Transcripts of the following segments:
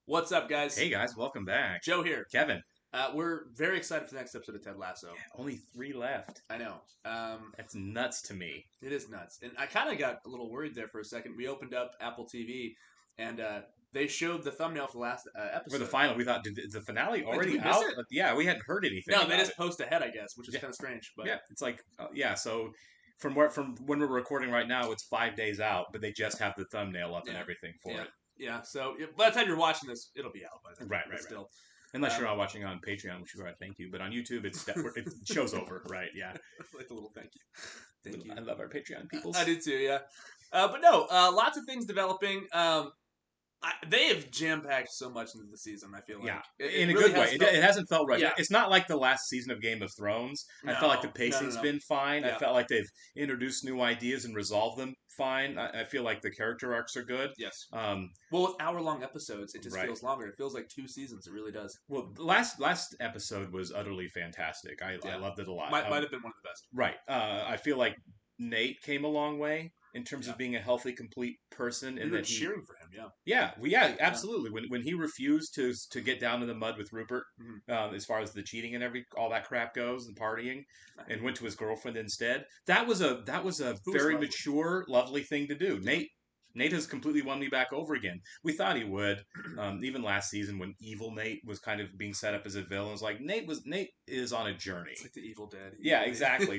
What's up, guys? Hey guys, welcome back. Joe here. Kevin, We're very excited for the next episode of Ted Lasso. only 3 left. I know. That's nuts to me. It is nuts. And I kind of got a little worried there for a second. We opened up Apple TV, and they showed the thumbnail for the last episode. For the final, we thought, is the finale Wait, already did we miss out? it? Yeah, we hadn't heard anything. No, about they just it. post ahead, I guess, which is Yeah. kind of strange. But Yeah, it's like, so from when we're recording right now, it's 5 days out, but they just have the thumbnail up and everything for it. Yeah, so by the time you're watching this, it'll be out by then. Right. Still. Unless you're not watching on Patreon, which I thank you. But on YouTube, it show's over, right? Yeah. Like a little thank you. Thank you. I love our Patreon people. I do too, yeah. But no, lots of things developing. They have jam-packed so much into the season, I feel like. Yeah, It in a really good way. It hasn't felt rushed. Yeah. It's not like the last season of Game of Thrones. I felt like the pacing's been fine. Yeah. I felt like they've introduced new ideas and resolved them fine. I feel like the character arcs are good. Yes. Well, with hour-long episodes, it just feels longer. It feels like 2 seasons. It really does. Well, the last episode was utterly fantastic. I loved it a lot. Might have been one of the best. Right. I feel like Nate came a long way in terms of being a healthy, complete person, and that cheering for him. Yeah. Absolutely. When he refused to get down in the mud with Rupert, as far as the cheating and all that crap goes, and partying, and went to his girlfriend instead, that was a very mature, lovely thing to do. Nate has completely won me back over again. We thought he would. Even last season when evil Nate was kind of being set up as a villain, it was like Nate is on a journey. It's like the evil dad. Yeah, exactly.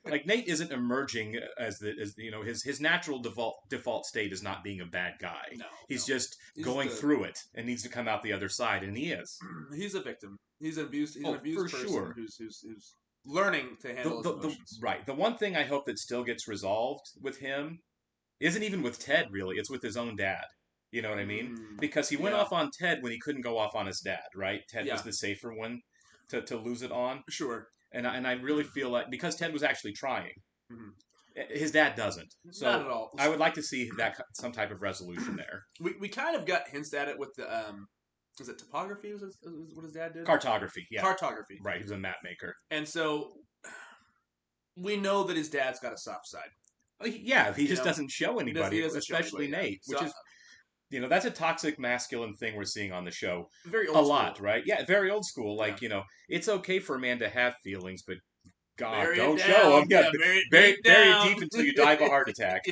like Nate isn't emerging as his natural default state is not being a bad guy. No, he's just going through it and needs to come out the other side, and he is. He's a victim. He's an abused. He's an abused person sure. who's learning to handle his emotions. Right. The one thing I hope that still gets resolved with him isn't even with Ted, really. It's with his own dad. You know what I mean? Because he went off on Ted when he couldn't go off on his dad, right? Ted was the safer one to lose it on. Sure. And I really feel like, because Ted was actually trying, his dad doesn't. So not at all. I would like to see some type of resolution there. We kind of got hints at it with the... was it topography? Was what his dad did? Cartography, yeah. Cartography. Right, he was a map maker. And so we know that his dad's got a soft side. Yeah, he just doesn't show anybody, especially Nate, which is, that's a toxic masculine thing we're seeing on the show. Very old school. Lot, right? Yeah, very old school. Like, it's okay for a man to have feelings, but God, don't show them. Yeah, bury it deep until you die of a heart attack.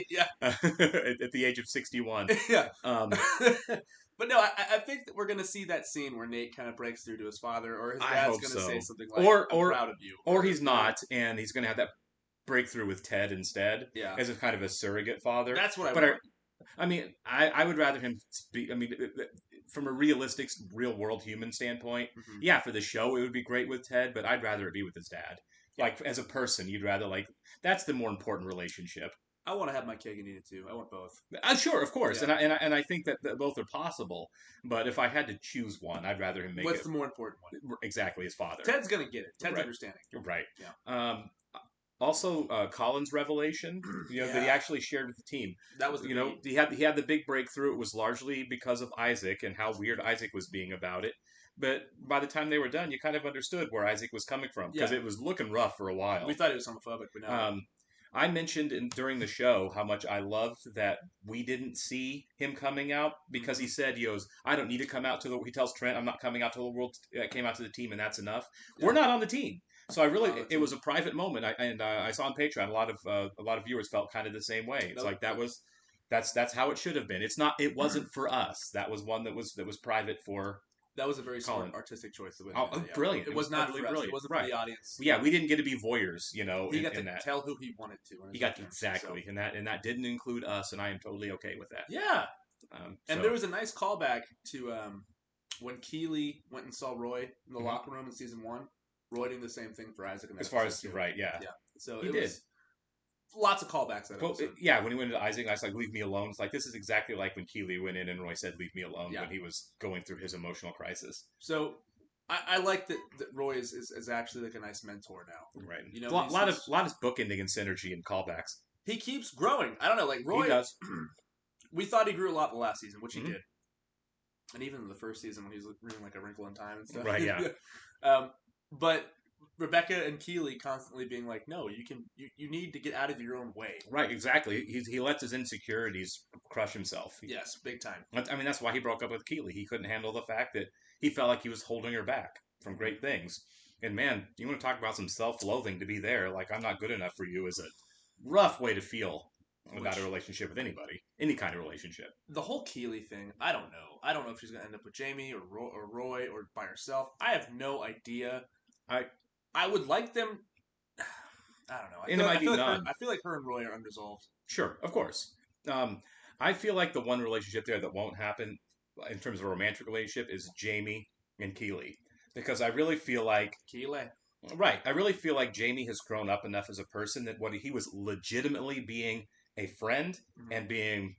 At the age of 61. Yeah. But no, I think that we're going to see that scene where Nate kind of breaks through to his father, or his dad's going to say something like, I'm proud of you. Or he's not, and he's going to have that breakthrough with Ted instead, as a kind of a surrogate father. That's what I want. I would rather him speak. From a realistic, real-world human standpoint, for the show it would be great with Ted, but I'd rather it be with his dad. Like, as a person, you'd rather, that's the more important relationship. I want to have my cake and eat it too. I want both. Sure, of course, and I think that both are possible. But if I had to choose one, I'd rather him make What's the more important one? Exactly, his father. Ted's gonna get it. Ted's understanding. Right. Yeah. Also, Colin's revelation, that he actually shared with the team. That was he had the big breakthrough. It was largely because of Isaac and how weird Isaac was being about it. But by the time they were done, you kind of understood where Isaac was coming from, because it was looking rough for a while. We thought he was homophobic, but no. I mentioned during the show how much I loved that we didn't see him coming out, because he said, I don't need to come out to the... He tells Trent, I'm not coming out to the world. I came out to the team, and that's enough. Yeah. We're not on the team. So it was a private moment. I saw on Patreon a lot of viewers felt kind of the same way. It's that's how it should have been. It wasn't for us. That was one that was private for... That was a very smart artistic choice. Brilliant. It was not for us. Brilliant. It wasn't for the audience. Yeah, we didn't get to be voyeurs, He got to tell who he wanted to. He got exactly, so. and that didn't include us, and I am totally okay with that. Yeah. And there was a nice callback to when Keeley went and saw Roy in the locker room in season 1. Roy did the same thing for Isaac. As far as yeah. So he did. Lots of callbacks. That when he went into Isaac, I was like, "Leave me alone." It's like, this is exactly like when Keeley went in and Roy said, "Leave me alone," when he was going through his emotional crisis. So I like that Roy is actually like a nice mentor now. Right. A lot of bookending and synergy and callbacks. He keeps growing. I don't know, like Roy. He does. We thought he grew a lot the last season, which he did, and even in the first season when he was reading like A Wrinkle in Time and stuff. Right. Yeah. But Rebecca and Keeley constantly being like, no, you need to get out of your own way. Right, exactly. He lets his insecurities crush himself. Yes, big time. I mean, that's why he broke up with Keeley. He couldn't handle the fact that he felt like he was holding her back from great things. And man, you want to talk about some self-loathing to be there, like I'm not good enough for you is a rough way to feel about a relationship with anybody. Any kind of relationship. The whole Keeley thing, I don't know. I don't know if she's going to end up with Jamie or Roy or by herself. I have no idea. I would like them. I don't know. I feel like her and Roy are unresolved. Sure, of course. I feel like the one relationship there that won't happen in terms of a romantic relationship is Jamie and Keeley. Because I really feel like... Keeley. Right. I really feel like Jamie has grown up enough as a person that what he was legitimately being a friend and being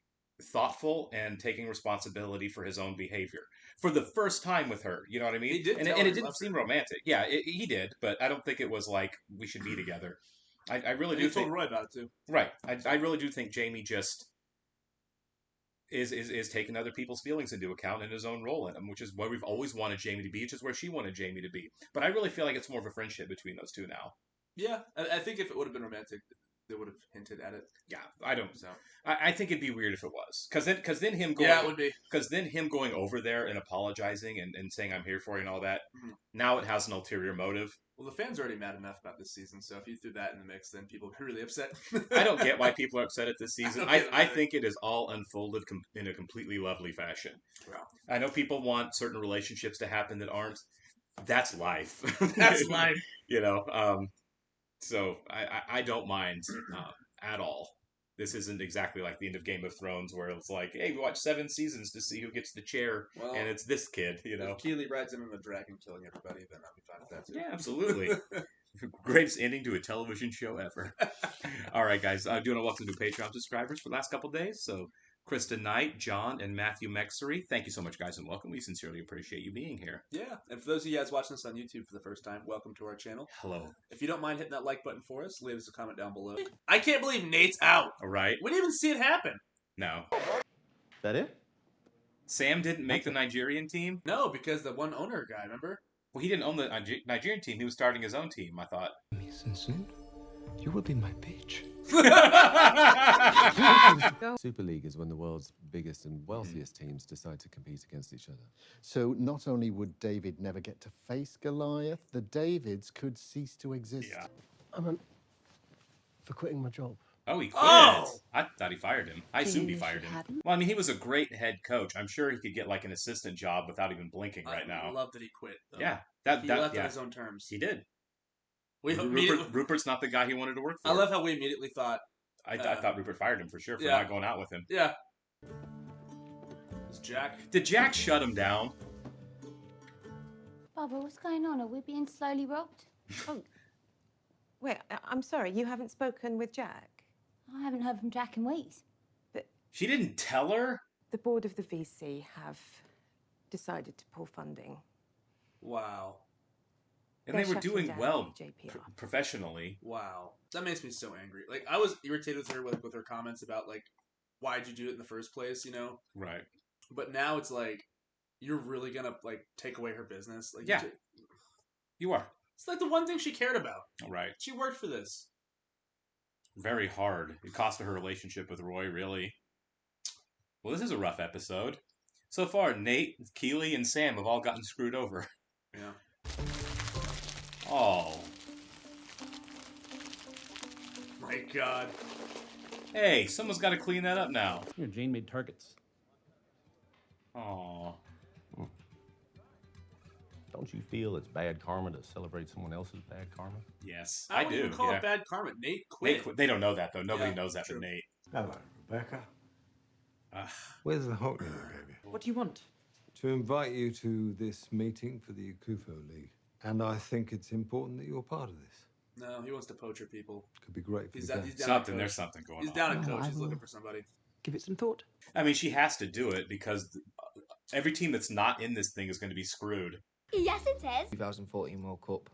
thoughtful and taking responsibility for his own behavior. For the first time with her, you know what I mean? He did, and it didn't seem romantic. Yeah, he did, but I don't think it was like we should be together. I really do. You told Roy about it too, right? I really do think Jamie just is taking other people's feelings into account in his own role in them, which is where we've always wanted Jamie to be, which is where she wanted Jamie to be. But I really feel like it's more of a friendship between those two now. Yeah, I think if it would have been romantic, they would have hinted at it. Yeah, I don't. So I think it'd be weird if it was, because then him going. Yeah, it would be. Because then him going over there and apologizing and saying I'm here for you and all that. Now it has an ulterior motive. Well, the fans are already mad enough about this season, so if you threw that in the mix, then people would be really upset. I don't get why people are upset at this season. I think it is all unfolded in a completely lovely fashion. Wow. I know people want certain relationships to happen that aren't. That's life. That's life. You know, so I don't mind at all. This isn't exactly like the end of Game of Thrones where it's like, hey, we watched 7 seasons to see who gets the chair, and it's this kid, you know. If Keeley rides in on the dragon killing everybody, then I'll be fine with that too. Yeah, absolutely. Greatest ending to a television show ever. All right, guys. I do want to welcome new Patreon subscribers for the last couple of days. So, Krista Knight, John, and Matthew Mexery. Thank you so much, guys, and welcome. We sincerely appreciate you being here. Yeah, and for those of you guys watching this on YouTube for the first time, welcome to our channel. Hello. If you don't mind hitting that like button for us, leave us a comment down below. I can't believe Nate's out. All right. We didn't even see it happen. No. That it? Sam didn't make the Nigerian team? No, because the one owner guy, remember? Well, he didn't own the Nigerian team. He was starting his own team, I thought. Soon, you will be my bitch. Super League is when the world's biggest and wealthiest teams decide to compete against each other. So not only would David never get to face Goliath, the Davids could cease to exist. Yeah. I meant for quitting my job. Oh, he quit. Oh! I thought he fired him. I assumed he fired him. Well, I mean, he was a great head coach. I'm sure he could get like an assistant job without even blinking right now. I love that he quit, though. Yeah. He left on his own terms. He did. Rupert's not the guy he wanted to work for. I love how we immediately thought... I thought Rupert fired him for sure for not going out with him. Yeah. Is Jack... Did Jack shut him down? Barbara, what's going on? Are we being slowly robbed? Oh, wait, I'm sorry, you haven't spoken with Jack? I haven't heard from Jack in weeks. But she didn't tell her? The board of the VC have decided to pull funding. Wow. And they were doing well professionally. Wow. That makes me so angry. Like, I was irritated with her with her comments about, like, why'd you do it in the first place, you know? Right. But now it's like, you're really gonna, like, take away her business? Like, yeah. You are. It's like the one thing she cared about. Right. She worked for this. Very hard. It cost her her relationship with Roy, really. Well, this is a rough episode. So far, Nate, Keeley, and Sam have all gotten screwed over. Yeah. Oh. My God. Hey, someone's got to clean that up now. Your Jane made targets. Aw. Don't you feel it's bad karma to celebrate someone else's bad karma? Yes, I do. wouldn't call it bad karma. Nate quit. They don't know that, though. Nobody knows that but Nate. Hello, Rebecca. Where's the hot minute, baby? What do you want? To invite you to this meeting for the Akufo League. And I think it's important that you're part of this. No, he wants to poach her people. Could be great. He's down There's something going on. He's down at coach. He's looking for somebody. Give it some thought. I mean, she has to do it because every team that's not in this thing is going to be screwed. Yes, it is. 2014 World Cup.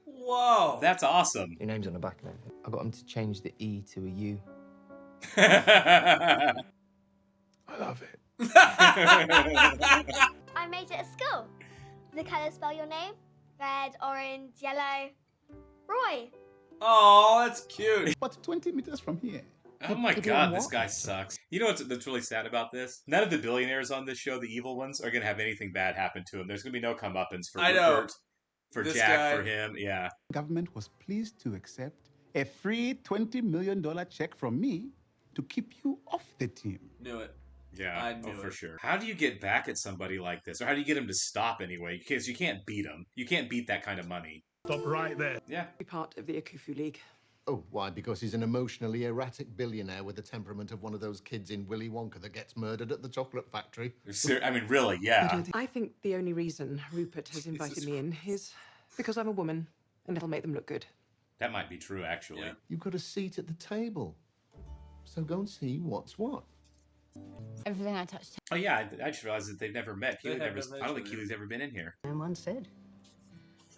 Whoa. That's awesome. Your name's on the back and everything. I got him to change the E to a U. I love it. I made it at school. The colour spell your name? red, orange, yellow. Roy. Oh, that's cute. But 20 meters from here. Oh my god, this guy sucks. You know that's really sad about this? None of the billionaires on this show, the evil ones, are going to have anything bad happen to him. There's going to be no comeuppance for Rupert, for this Jack, guy. for him. Yeah. Government was pleased to accept a free $20 million check from me to keep you off the team. Knew it. Yeah, I knew for it. sure. How do you get back at somebody like this? Or how do you get him to stop anyway? Because you can't beat him. You can't beat that kind of money. Stop right there. Yeah. Be part of the Akufu League. Oh, why? Because he's an emotionally erratic billionaire with the temperament of one of those kids in Willy Wonka that gets murdered at the chocolate factory. I mean, really, yeah. I think the only reason Rupert has invited me in is because I'm a woman and it'll make them look good. That might be true, actually. Yeah. You've got a seat at the table. So go and see what's what. Everything I touched. Oh, yeah, I just realized that they've never met. They Keely have never, never I don't think mentioned it. Keely's ever been in here. No one said.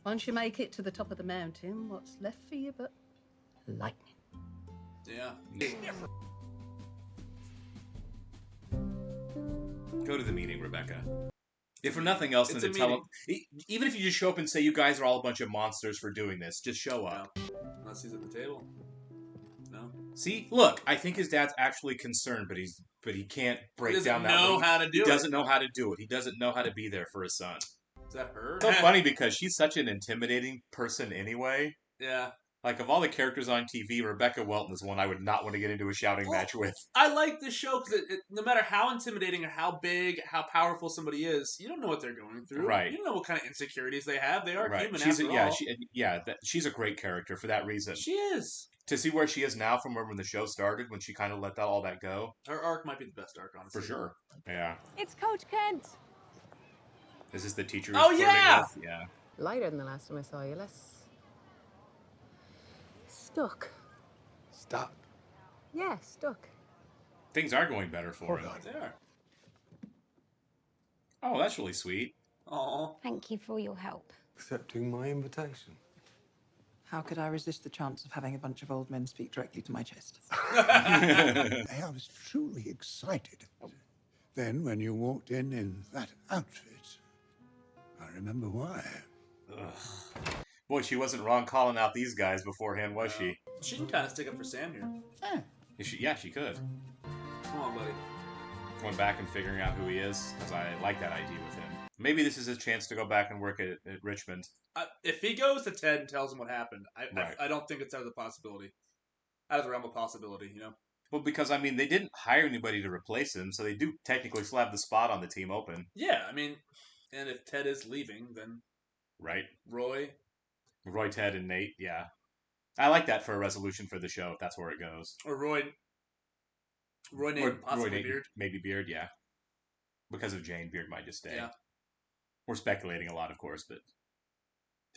Once you make it to the top of the mountain, what's left for you but lightning? Yeah. Go to the meeting, Rebecca. If for nothing else, It's then a to tell meeting. them. Even if you just show up and say you guys are all a bunch of monsters for doing this, just show up. No. Unless he's at the table. No. See, look, I think his dad's actually concerned, but he can't break down that. He doesn't know how to do it. He doesn't know how to do it. He doesn't know how to be there for his son. Is that her? It's so funny because she's such an intimidating person anyway. Yeah. Like, of all the characters on TV, Rebecca Welton is one I would not want to get into a shouting match with. I like this show because no matter how intimidating or how big, how powerful somebody is, you don't know what they're going through. Right. You don't know what kind of insecurities they have. They are Right. human She's after a, all. she's a great character for that reason. She is. To see where she is now from when the show started, when she kind of let all that go. Her arc might be the best arc, honestly. For sure. Yeah. It's Coach Kent. Is this the teacher? Oh, he's yeah! flirting with? Yeah. Lighter than the last time I saw you. Less stuck. Stop. Yeah, stuck. Things are going better for him. They are. Oh, that's really sweet. Aw. Thank you for your help. Accepting my invitation. How could I resist the chance of having a bunch of old men speak directly to my chest? I was truly excited. Then when you walked in that outfit, I remember why. Ugh. Boy, she wasn't wrong calling out these guys beforehand, was she? She can kind of stick up for Sam here. Yeah, she could. Come on, buddy. Going back and figuring out who he is, because I like that idea with him. Maybe this is his chance to go back and work at Richmond. If he goes to Ted and tells him what happened, Right. I don't think it's out of the possibility. Out of the realm of possibility, you know? Well, because, I mean, they didn't hire anybody to replace him, so they do technically still have the spot on the team open. Yeah, I mean, and if Ted is leaving, then... Right. Roy, Ted, and Nate, yeah. I like that for a resolution for the show, if that's where it goes. or Roy, Nate, possibly Nate, Beard. Maybe Beard, yeah. Because of Jane, Beard might just stay. Yeah. We're speculating a lot, of course, but...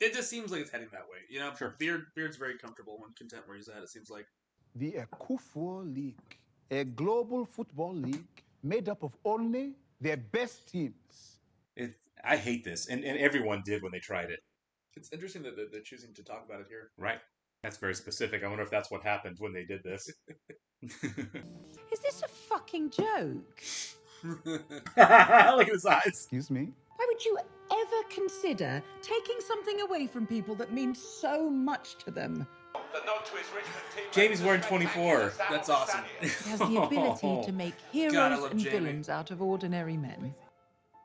It just seems like it's heading that way. You know, Sure. Beard's very comfortable and content where he's at, it seems like. The Akufu League, a global football league made up of only their best teams. I hate this, and everyone did when they tried it. It's interesting that they're choosing to talk about it here. Right. That's very specific. I wonder if that's what happened when they did this. Is this a fucking joke? Look at his eyes. Excuse me? Why would you ever consider taking something away from people that means so much to them? Jamie's wearing 24. That's awesome. He has the ability to make God, I heroes love and Jamie. villains out of ordinary men.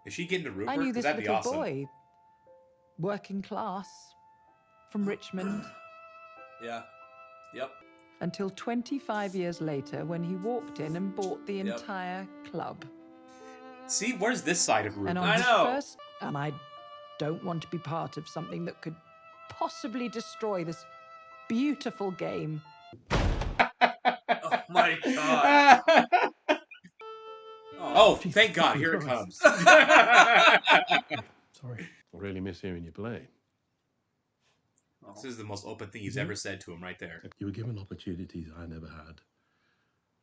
Is she getting to Rupert? I knew 'Cause this that'd be little awesome. boy, working class, from Richmond, Yeah. Yep. until 25 years later when he walked in and bought the Yep. entire club. See, where's this side of Rupert? And on I his know. first, and I don't want to be part of something that could possibly destroy this beautiful game. Oh my god. Oh, thank God, here it comes. Sorry. I really miss hearing you play. This is the most open thing he's ever said to him right there. You were given opportunities I never had.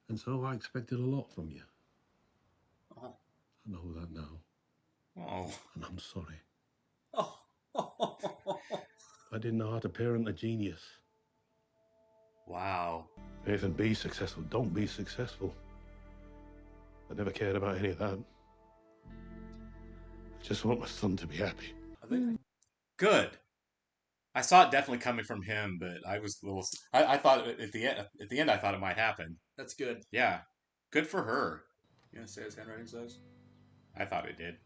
And so I expected a lot from you. Oh. I know that now. Oh. And I'm sorry. Oh. I didn't know how to parent a genius. Wow. Nathan, be successful. Don't be successful. I never cared about any of that. I just want my son to be happy. Good. I saw it definitely coming from him, but I was a little. I thought at the end. At the end, I thought it might happen. That's good. Yeah, good for her. You gonna say his handwriting says? I thought it did.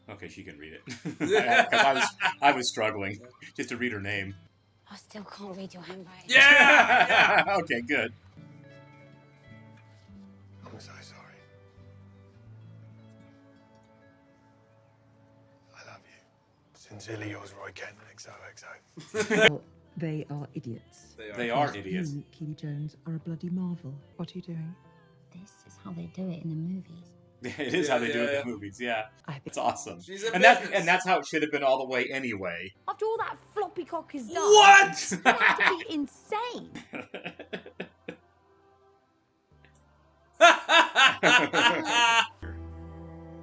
Okay, she can read it. Because I was struggling just to read her name. I still can't read your handwriting. Yeah! Okay, good. I'm so sorry. I love you. Sincerely yours, Roy Kent, XOXO. Well, they are idiots. They are idiots. You, Keely Jones, are a bloody marvel. What are you doing? This is how they do it in the movies. It is how they do it in the movies. Yeah, it's awesome. She's a and that's how it should have been all the way anyway. After all that floppy cock is done, What? you have to be insane.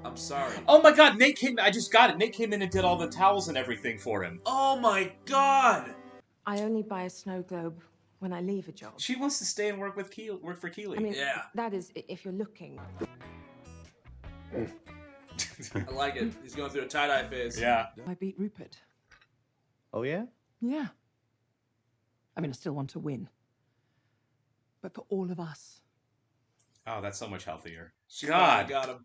I'm sorry. Oh my God, Nate came. I just got it. Nate came in and did all the towels and everything for him. Oh my God. I only buy a snow globe when I leave a job. She wants to stay and work for Keely. I mean, Yeah. that is if you're looking. I like it. He's going through a tie-dye phase. Yeah. I beat Rupert. Oh, yeah? Yeah. I mean, I still want to win. But for all of us. Oh, that's so much healthier. She God, got him.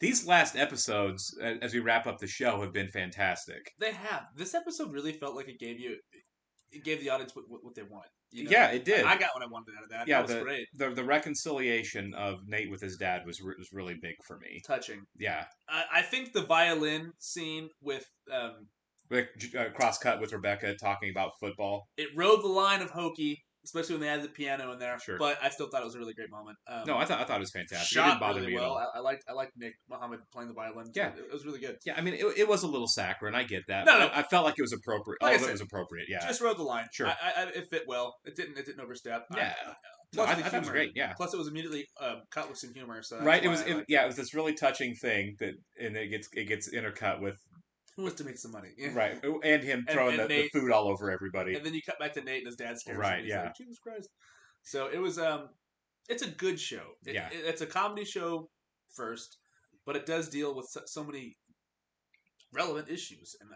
These last episodes, as we wrap up the show, have been fantastic. They have. This episode really felt like it gave the audience what they want. You know? Yeah, it did. I got what I wanted out of that. Yeah, that was great. The reconciliation of Nate with his dad was really big for me. Touching. Yeah. I think the violin scene with cross cut with Rebecca talking about football. It rode the line of hokey, especially when they added the piano in there. Sure. But I still thought it was a really great moment. No, I thought it was fantastic. Shot It didn't bother really me well. at all. I liked Nick Mohammed playing the violin. Yeah, it was really good. Yeah, I mean, it was a little saccharine. I get that. No. I felt like it was appropriate. Like All of it was appropriate. Yeah, just rode the line. Sure. It fit well. It didn't overstep. Yeah. Plus I the thought it was humor. great. Yeah. Plus it was immediately cut with some humor. So Right. It was this really touching thing and it gets intercut with. Who wants to make some money? Yeah. Right, and him throwing the food all over everybody. And then you cut back to Nate and his dad scares right, him. He's yeah. like, Jesus Christ. So it was it's a good show. It's a comedy show first, but it does deal with so many relevant issues, and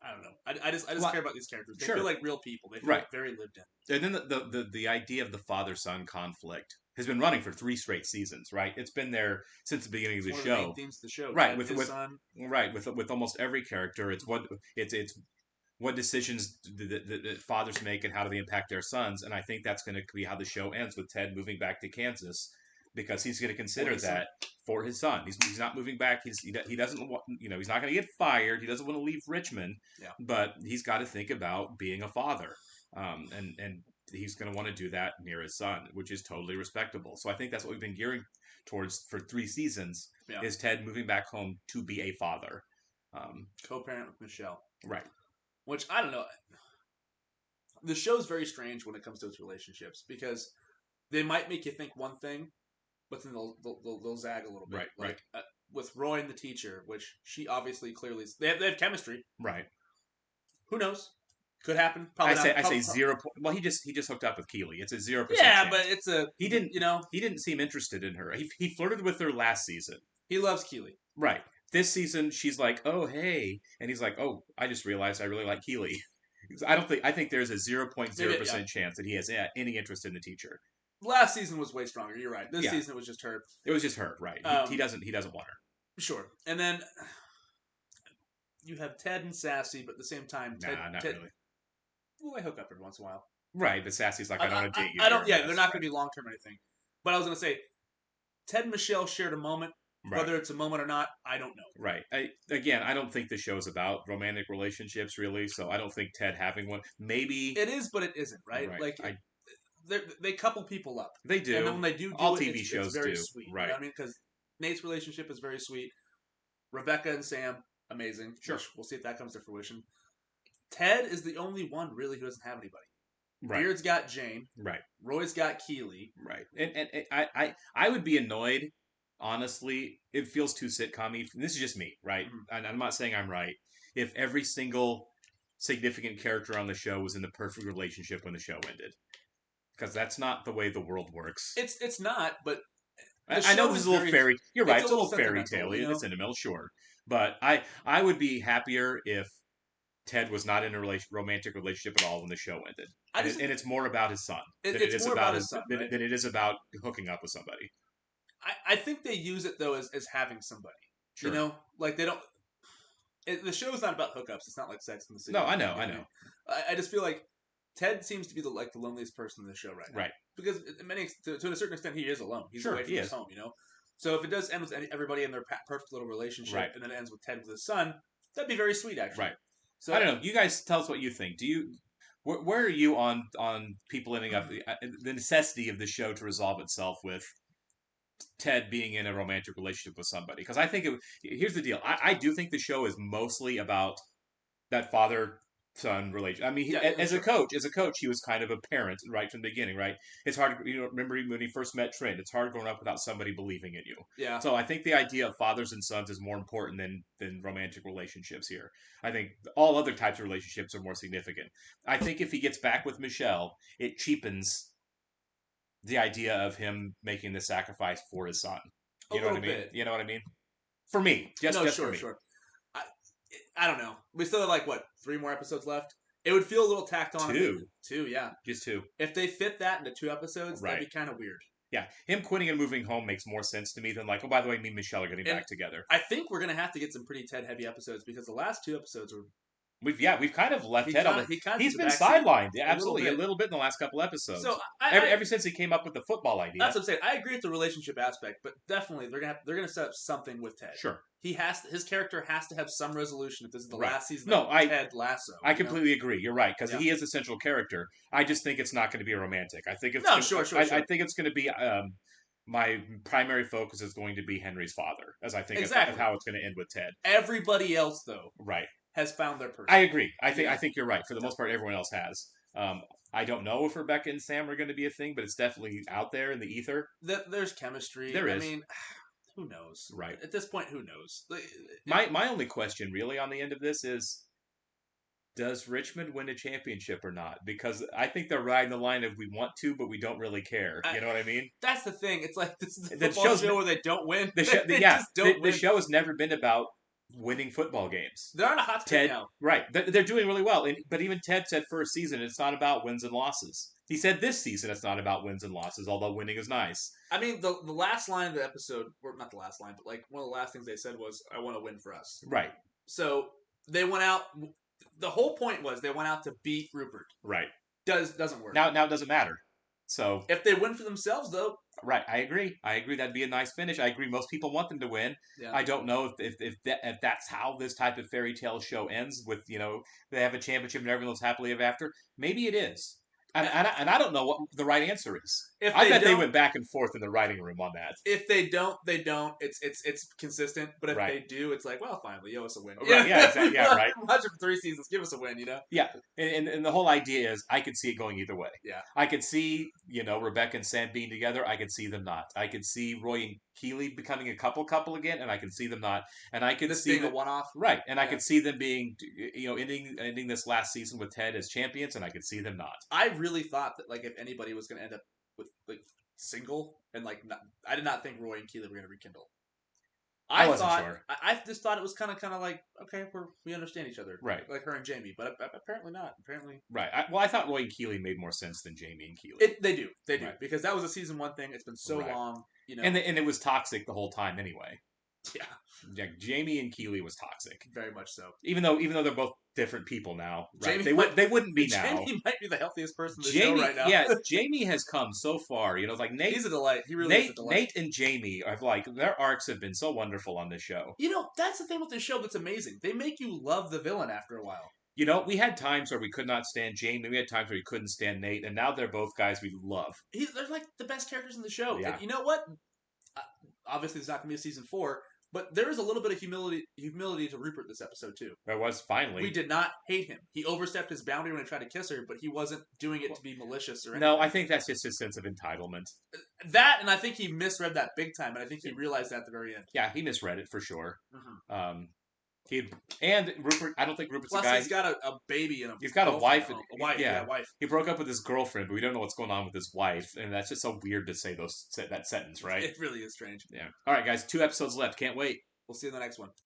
I don't know. I just care about these characters. They feel like real people. They feel very lived in. And then the idea of the father-son conflict has been running for 3 straight seasons, right? It's been there since the beginning of the show. One of the main themes of the show, right? With his son. Right, with almost every character, it's what decisions that fathers make and how do they impact their sons, and I think that's going to be how the show ends with Ted moving back to Kansas because he's going to consider that for his son. He's not moving back. He doesn't want, he's not going to get fired. He doesn't want to leave Richmond, but he's got to think about being a father, and he's going to want to do that near his son, which is totally respectable. So I think that's what we've been gearing towards for 3 seasons is Ted moving back home to be a father, co-parent with Michelle, right? Which I don't know. The show's very strange when it comes to its relationships because they might make you think one thing, but then they'll zag a little bit. Right. With Roy and the teacher, which she obviously clearly they have chemistry. Right. Who knows? Could happen. Probably I say 0. Well, he just hooked up with Keely. It's a 0%. Yeah, chance. but it's a he didn't seem interested in her. He flirted with her last season. He loves Keely. Right. This season, she's like, "Oh, hey," and he's like, "Oh, I just realized I really like Keely." I think there's a 0.0% chance that he has any interest in the teacher. Last season was way stronger. You're right. This season it was just her. It was just her, right? He doesn't want her. Sure. And then you have Ted and Sassy, but at the same time, Ted, not really. Well, they hook up every once in a while. Right, but Sassy's like, I don't want to date you. I don't. Yeah, they're not going to be long term or anything. But I was going to say, Ted and Michelle shared a moment. Right. Whether it's a moment or not, I don't know. Right. I don't think the show's about romantic relationships, really. So I don't think Ted having one. Maybe it is, but it isn't. Right. Like they couple people up. They do. And then when they do all it, TV shows it's very do. Sweet. Right. You know what I mean, because Nate's relationship is very sweet. Rebecca and Sam, amazing. Sure. We'll see if that comes to fruition. Ted is the only one really who doesn't have anybody. Right. Beard's got Jane. Right. Roy's got Keely. Right. And I would be annoyed. Honestly, it feels too sitcom-y. This is just me, right? Mm-hmm. And I'm not saying I'm right. If every single significant character on the show was in the perfect relationship when the show ended, because that's not the way the world works. It's not, but I know this is a little fairy. You're right. It's a little fairy tale. It's sentimental, sure. But I would be happier if Ted was not in a romantic relationship at all when the show ended. And it's more about his son than it is more about his son, than it is about hooking up with somebody. I think they use it, though, as having somebody. Sure. You know? Like, they don't... the show's not about hookups. It's not like Sex and the City. No, I know. I just feel like Ted seems to be the loneliest person in the show right now. Right. Because to a certain extent, he is alone. He's away from his home, you know? So if it does end with everybody in their perfect little relationship, and then it ends with Ted with his son, that'd be very sweet, actually. Right. So I don't know. You guys tell us what you think. Where are you on people ending up the necessity of the show to resolve itself with Ted being in a romantic relationship with somebody? Because I think here's the deal. I do think the show is mostly about that father-son relation. I mean, as a coach, he was kind of a parent right from the beginning, right? It's hard. Remember when he first met Trent? It's hard growing up without somebody believing in you. Yeah. So I think the idea of fathers and sons is more important than romantic relationships here. I think all other types of relationships are more significant. I think if he gets back with Michelle, it cheapens the idea of him making the sacrifice for his son. You know what I mean? You know what I mean? For me, just for me. Sure. I don't know. We still have 3 more episodes left. It would feel a little tacked on. 2, yeah, just 2. If they fit that into 2 episodes, that'd be kind of weird. Yeah, him quitting and moving home makes more sense to me than oh, by the way, me and Michelle are getting back together. I think we're gonna have to get some pretty Ted heavy episodes because the last 2 episodes were. We've kind of left Ted on he's been sidelined, absolutely, a little bit in the last couple episodes. So ever since he came up with the football idea. That's what I'm saying. I agree with the relationship aspect, but definitely they're gonna set up something with Ted. Sure. His character has to have some resolution if this is the last season Ted Lasso. I completely agree. You're right, because he is a central character. I just think it's not going to be a romantic. I think it's sure. I think it's going to be my primary focus is going to be Henry's father, as I think of how it's going to end with Ted. Everybody else, though, has found their person. I agree. I think you're right. For the most part, everyone else has. I don't know if Rebecca and Sam are going to be a thing, but it's definitely out there in the ether. There's chemistry. There is. I mean, who knows? Right. At this point, who knows? My only question, really, on the end of this is, does Richmond win a championship or not? Because I think they're riding the line of we want to, but we don't really care. You know what I mean? That's the thing. It's like this is a football show where they don't win. The show has never been about winning football games. They're on a hot streak now. Right. They're doing really well. But even Ted said first season, it's not about wins and losses. He said this season, it's not about wins and losses, although winning is nice. I mean, the last line of the episode, or not the last line, but one of the last things they said was, I want to win for us. Right. So they went out. The whole point was they went out to beat Rupert. Right. Doesn't work. Now it doesn't matter. So if they win for themselves, though. Right, I agree. That'd be a nice finish. I agree. Most people want them to win. Yeah. I don't know if that's how this type of fairy tale show ends. With they have a championship and everyone lives happily ever after. Maybe it is. And I don't know what the right answer is. I bet they went back and forth in the writing room on that. If they don't, they don't. It's consistent. But if they do, it's like, well, fine, you owe us a win. Right, yeah, exactly. Yeah, right. Watch it for 3 seasons. Give us a win, Yeah, and the whole idea is I could see it going either way. Yeah. I could see, Rebecca and Sam being together. I could see them not. I could see Roy and Keeley becoming a couple again, and I can see them not. And I could see being a one-off. Right, and I could see them being, ending this last season with Ted as champions, and I could see them not. I really thought that if anybody was going to end up with single and I did not think Roy and Keeley were going to rekindle. I wasn't sure. I just thought it was kind of like, okay, we understand each other, right? Like her and Jamie, but apparently not. Apparently, right. I thought Roy and Keeley made more sense than Jamie and Keeley. They do, because that was a season 1 thing. It's been so long, and it was toxic the whole time anyway. Yeah, Jamie and Keeley was toxic, very much so. Even though they're both different people now, right? They wouldn't be now. Jamie might be the healthiest person in the show right now. Yeah, Jamie has come so far. Like he's a delight. He really is a delight. Nate and Jamie are their arcs have been so wonderful on this show. That's the thing with this show that's amazing. They make you love the villain after a while. We had times where we could not stand Jamie. We had times where we couldn't stand Nate, and now they're both guys we love. They're like the best characters in the show. Yeah. And you know what? Obviously, there's not going to be a season 4. But there is a little bit of humility to Rupert this episode, too. There was, finally. We did not hate him. He overstepped his boundary when he tried to kiss her, but he wasn't doing it to be malicious or anything. No, I think that's just his sense of entitlement. That, and I think he misread that big time, and I think he realized that at the very end. Yeah, he misread it for sure. Mm-hmm. And Rupert, I don't think Rupert's Plus, a guy. he's got a baby and he's got a wife. A wife, yeah, wife. He broke up with his girlfriend, but we don't know what's going on with his wife, and that's just so weird to say that sentence, right? It really is strange. Yeah. All right, guys, 2 episodes left. Can't wait. We'll see you in the next one.